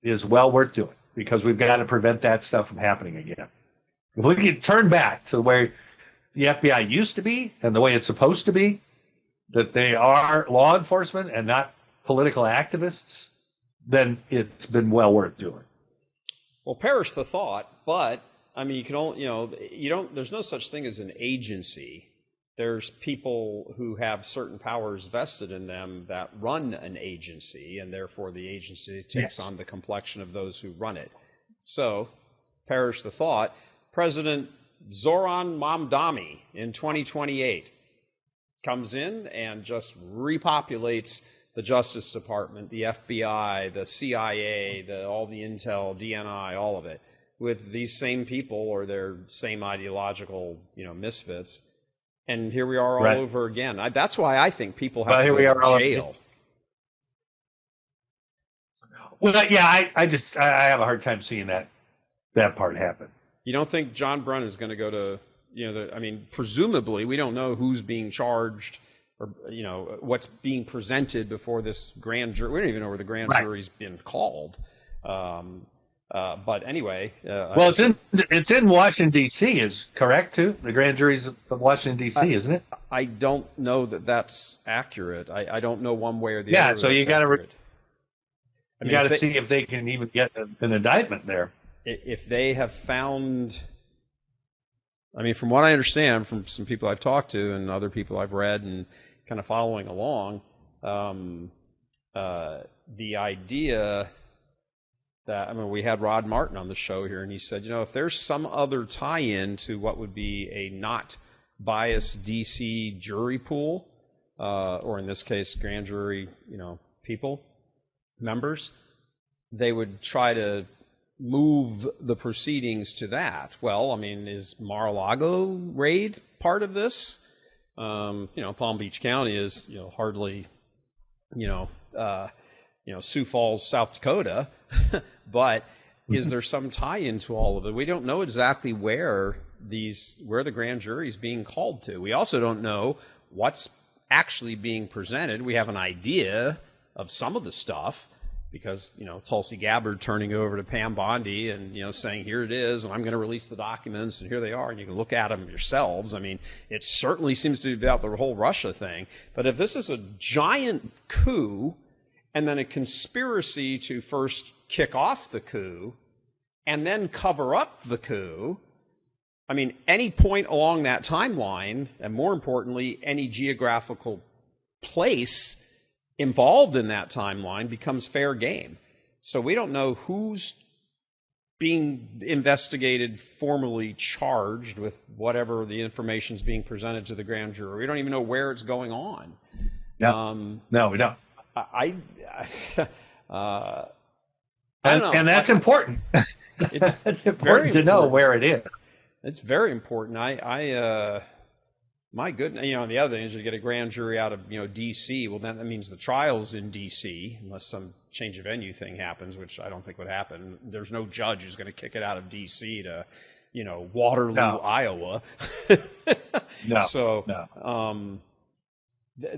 is well worth doing, because we've got to prevent that stuff from happening again. If we can turn back to where the FBI used to be and the way it's supposed to be, that they are law enforcement and not political activists, then it's been well worth doing. Well, perish the thought, but I mean, you can only, you don't, there's no such thing as an agency. There's people who have certain powers vested in them that run an agency, and therefore the agency takes on the complexion of those who run it. So, perish the thought, President Zoran Mamdani in 2028 comes in and just repopulates the Justice Department, the FBI, the CIA, all the intel, DNI, all of it, with these same people or their same ideological, misfits. And here we are all over again. That's why I think people have to go to jail. Well, yeah, I have a hard time seeing that part happen. You don't think John Brennan is going to go to, presumably we don't know who's being charged or, what's being presented before this grand jury. We don't even know where the grand jury's been called. But anyway. Well, it's in Washington, D.C., is correct, too? The grand jury's of Washington, D.C., isn't it? I don't know that that's accurate. I don't know one way or the other. Yeah, so you got to see if they can even get an indictment there. If they have found, from what I understand from some people I've talked to and other people I've read and kind of following along, the idea that, we had Rod Martin on the show here, and he said, if there's some other tie-in to what would be a not biased DC jury pool, or in this case, grand jury, members, they would try to move the proceedings to that. Well, is Mar-a-Lago raid part of this? Palm Beach County is, hardly, Sioux Falls, South Dakota, but is there some tie-in to all of it? We don't know exactly where the grand jury is being called to. We also don't know what's actually being presented. We have an idea of some of the stuff, because, Tulsi Gabbard turning it over to Pam Bondi and, saying, here it is, and I'm going to release the documents, and here they are, and you can look at them yourselves. It certainly seems to be about the whole Russia thing. But if this is a giant coup, and then a conspiracy to first kick off the coup, and then cover up the coup, any point along that timeline, and more importantly, any geographical place involved in that timeline becomes fair game. So we don't know who's being investigated, formally charged with whatever the information is being presented to the grand jury. We don't even know where it's going on. No, we don't. I don't know. And that's important. It's important to know where it is. It's very important. My goodness, the other thing is you get a grand jury out of, D.C. Well, then that means the trial's in D.C. unless some change of venue thing happens, which I don't think would happen. There's no judge who's going to kick it out of D.C. to, Waterloo, Iowa. No. So, no. The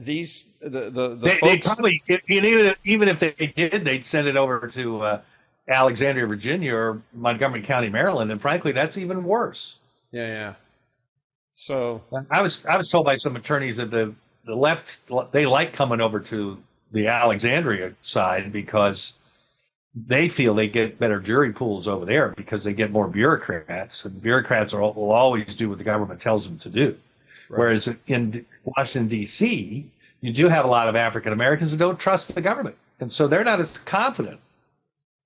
they folks, probably, even if they did, they'd send it over to Alexandria, Virginia, or Montgomery County, Maryland, and frankly, that's even worse. Yeah. So I was told by some attorneys that the left, they like coming over to the Alexandria side because they feel they get better jury pools over there because they get more bureaucrats, and bureaucrats will always do what the government tells them to do. Right. Whereas in Washington, D.C., you do have a lot of African Americans who don't trust the government. And so they're not as confident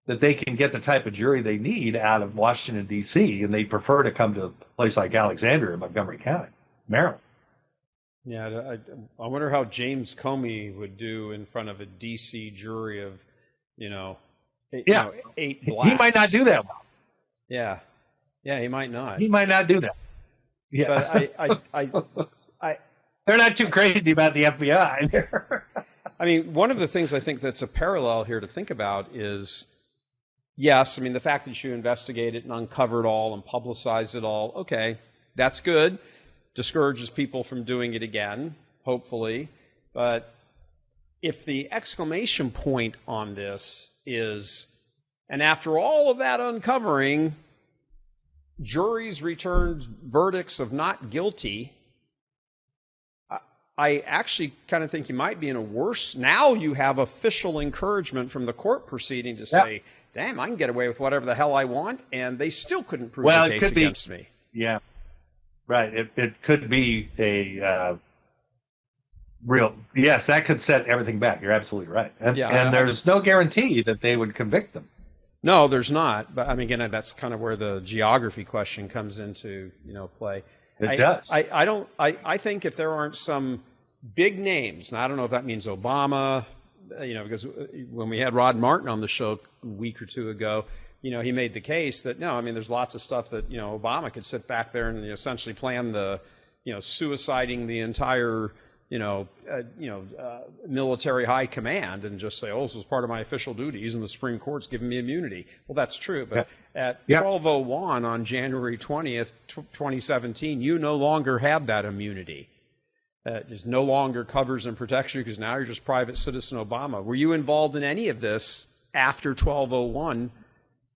that they can get the type of jury they need out of Washington, D.C., and they prefer to come to a place like Alexandria or Montgomery County, Maryland. Yeah, I wonder how James Comey would do in front of a D.C. jury of, 8 blacks. He might not do that well. Yeah, he might not. He might not do that. Yeah, but they're not too crazy about the FBI. One of the things I think that's a parallel here to think about is, yes, the fact that you investigate it and uncover it all and publicize it all, okay, that's good. Discourages people from doing it again, hopefully. But if the exclamation point on this is, and after all of that uncovering, juries returned verdicts of not guilty, I actually kind of think you might be in a worse, now you have official encouragement from the court proceeding to say, damn, I can get away with whatever the hell I want, and they still couldn't prove the case against me. Yeah, right. It could be a real, yes, that could set everything back. You're absolutely right. And there's no guarantee that they would convict them. No, there's not. But I mean, again, that's kind of where the geography question comes into, play. It does. I think if there aren't some big names, and I don't know if that means Obama, because when we had Rod Martin on the show a week or two ago, he made the case that no, I mean, there's lots of stuff that Obama could sit back there and essentially plan the suiciding the entire military high command and just say, oh, this was part of my official duties and the Supreme Court's giving me immunity. Well, that's true. But at 12:01 on January 20th, 2017, you no longer have that immunity. It just no longer covers and protects you because now you're just private citizen Obama. Were you involved in any of this after 12:01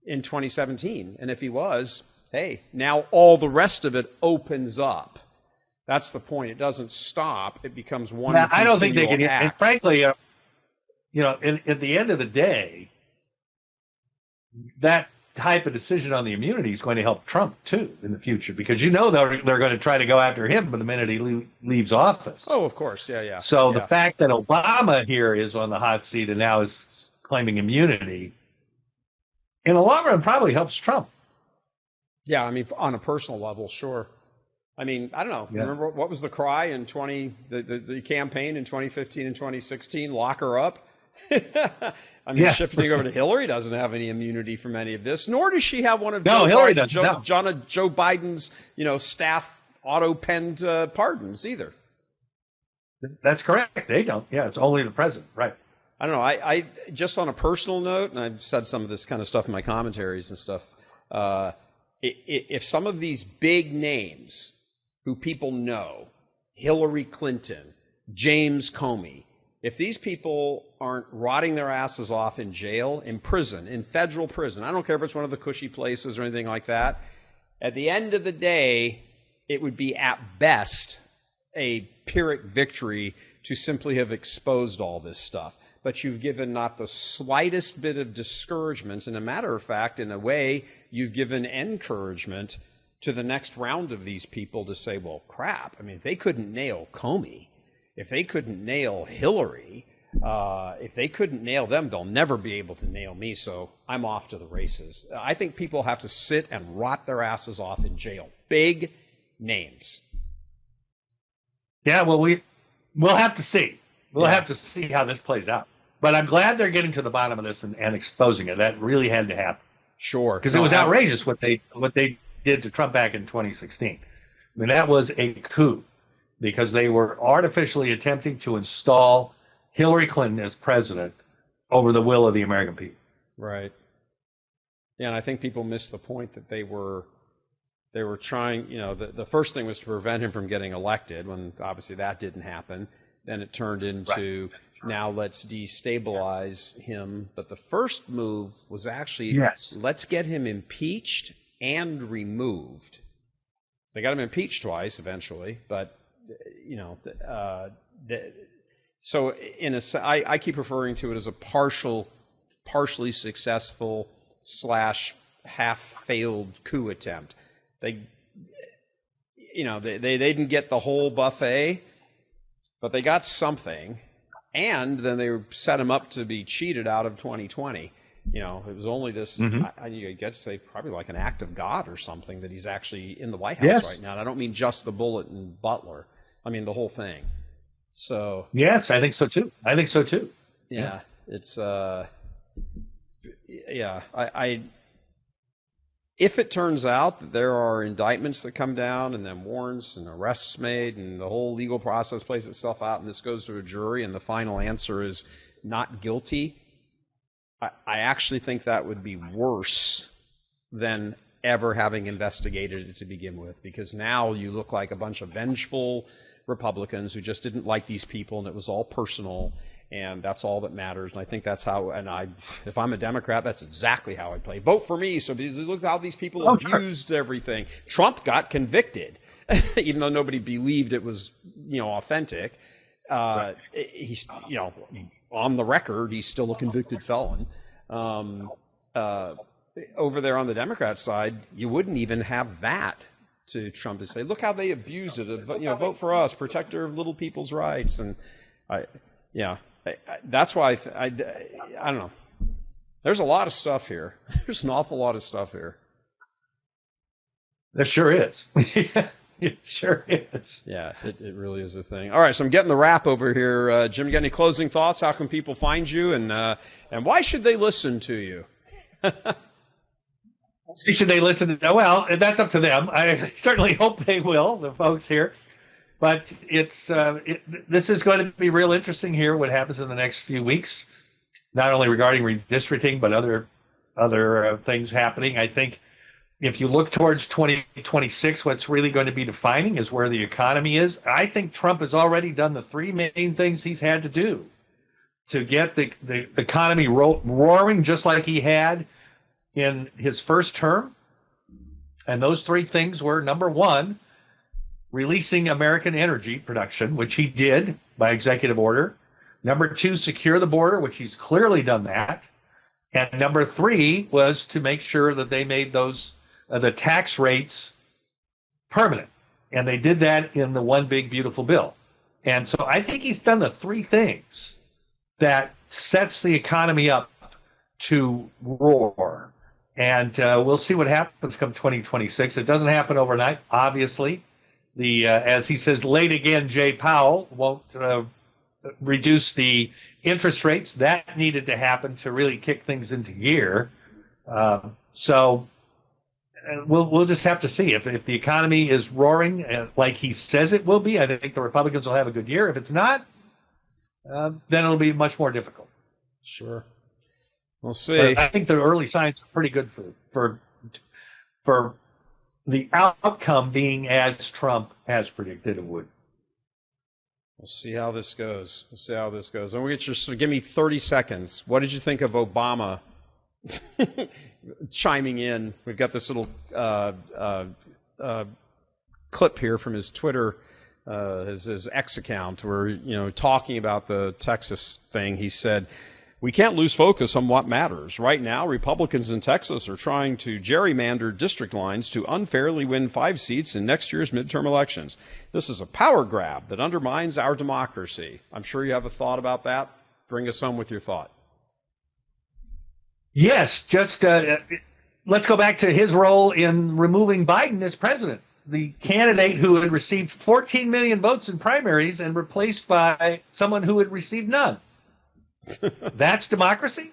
in 2017? And if he was, hey, now all the rest of it opens up. That's the point. It doesn't stop. It becomes one. Now, I don't think they can. And frankly, at the end of the day, that type of decision on the immunity is going to help Trump too in the future, because they're going to try to go after him the minute he leaves office. Oh, of course, yeah. So the fact that Obama here is on the hot seat and now is claiming immunity, in the long run, probably helps Trump. Yeah, I mean, on a personal level, sure. I mean, I don't know. Yeah. Remember what was the cry in the campaign in 2015 and 2016? Lock her up. I mean, shifting over to Hillary doesn't have any immunity from any of this, nor does she have one of Joe Biden's, staff auto-penned pardons either. That's correct. They don't. Yeah, it's only the president, right? I don't know. I just on a personal note, and I've said some of this kind of stuff in my commentaries and stuff. If some of these big names who people know, Hillary Clinton, James Comey, if these people aren't rotting their asses off in jail, in prison, in federal prison, I don't care if it's one of the cushy places or anything like that, at the end of the day, it would be at best a Pyrrhic victory to simply have exposed all this stuff. But you've given not the slightest bit of discouragement. And a matter of fact, in a way, you've given encouragement to the next round of these people to say, well, crap. I mean, if they couldn't nail Comey, if they couldn't nail Hillary, if they couldn't nail them, they'll never be able to nail me. So I'm off to the races. I think people have to sit and rot their asses off in jail. Big names. Yeah, well, we'll have to see. We'll have to see how this plays out. But I'm glad they're getting to the bottom of this and exposing it. That really had to happen. Sure. Because it was outrageous what they did to Trump back in 2016. I mean, that was a coup because they were artificially attempting to install Hillary Clinton as president over the will of the American people. Right. Yeah, and I think people missed the point that they were trying, the first thing was to prevent him from getting elected, when obviously that didn't happen. Then it turned into, now let's destabilize him. But the first move was actually, let's get him impeached and removed. So they got him impeached twice eventually. But, so I keep referring to it as a partially successful / half-failed coup attempt. They didn't get the whole buffet, but they got something, and then they set him up to be cheated out of 2020. It was only this, I guess, say probably like an act of God or something that he's actually in the White House right now. And I don't mean just the bullet and Butler. I mean the whole thing. So yes, I think so too. Yeah. It's if it turns out that there are indictments that come down and then warrants and arrests made and the whole legal process plays itself out and this goes to a jury and the final answer is not guilty, I actually think that would be worse than ever having investigated it to begin with, because now you look like a bunch of vengeful Republicans who just didn't like these people, and it was all personal, and that's all that matters. And I think that's how, if I'm a Democrat, that's exactly how I'd play. Vote for me. So because look how these people abused everything. Trump got convicted, even though nobody believed it was, authentic. Right. He's, on the record, he's still a convicted felon. Over there on the Democrat side, you wouldn't even have that to Trump to say, look how they abuse it. Vote for us, protector of little people's rights. And that's why I don't know. There's a lot of stuff here. There's an awful lot of stuff here. There sure is. It sure is. Yeah, it really is a thing. All right, so I'm getting the wrap over here. Jim, you got any closing thoughts? How can people find you, and why should they listen to you? Should they listen to? Well, that's up to them. I certainly hope they will, the folks here. But this is going to be real interesting here. What happens in the next few weeks, not only regarding redistricting, but other things happening. I think if you look towards 2026, what's really going to be defining is where the economy is. I think Trump has already done the three main things he's had to do to get the economy roaring, just like he had in his first term. And those three things were, number one, releasing American energy production, which he did by executive order. Number two, secure the border, which he's clearly done that. And number three was to make sure that they made those the tax rates permanent. And they did that in the One Big Beautiful Bill. And so I think he's done the three things that sets the economy up to roar. And we'll see what happens come 2026. It doesn't happen overnight, obviously. As he says, late again, Jay Powell won't reduce the interest rates. That needed to happen to really kick things into gear. So we'll just have to see. If the economy is roaring like he says it will be, I think the Republicans will have a good year. If it's not, then it'll be much more difficult. Sure. We'll see. But I think the early signs are pretty good for the outcome being as Trump has predicted it would. We'll see how this goes. And give me 30 seconds. What did you think of Obama chiming in? We've got this little clip here from his Twitter, his X account, where, talking about the Texas thing, he said, "We can't lose focus on what matters. Right now, Republicans in Texas are trying to gerrymander district lines to unfairly win 5 seats in next year's midterm elections. This is a power grab that undermines our democracy." I'm sure you have a thought about that. Bring us home with your thought. Yes, just let's go back to his role in removing Biden as president. The candidate who had received 14 million votes in primaries and replaced by someone who had received none. That's democracy?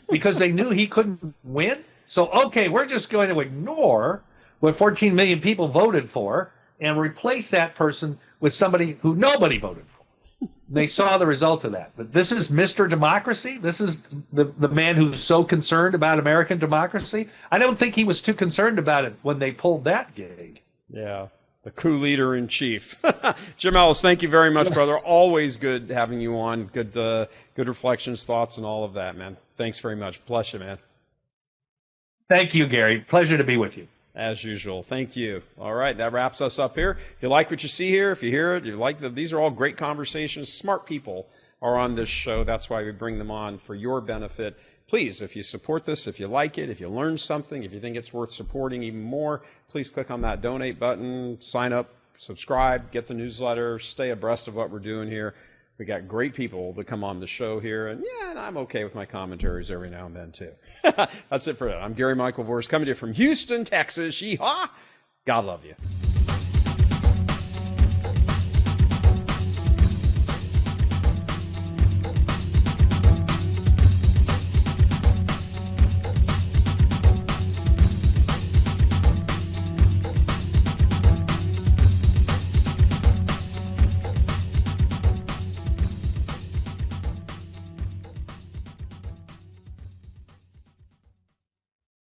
Because they knew he couldn't win? So, okay, we're just going to ignore what 14 million people voted for and replace that person with somebody who nobody voted for. They saw the result of that. But this is Mr. Democracy? This is the man who's so concerned about American democracy? I don't think he was too concerned about it when they pulled that gig. Yeah. The coup leader in chief. Jim Ellis, thank you very much, brother. Always good having you on. Good reflections, thoughts, and all of that, man. Thanks very much. Bless you, man. Thank you, Gary. Pleasure to be with you. As usual. Thank you. All right, that wraps us up here. If you like what you see here, if you hear it, these are all great conversations. Smart people are on this show. That's why we bring them on for your benefit. Please, if you support this, if you like it, if you learn something, if you think it's worth supporting even more, please click on that donate button, sign up, subscribe, get the newsletter, stay abreast of what we're doing here. We got great people that come on the show here, and I'm okay with my commentaries every now and then too. That's it for that. I'm Gary Michael Vorse coming to you from Houston, Texas. Yeehaw! God love you.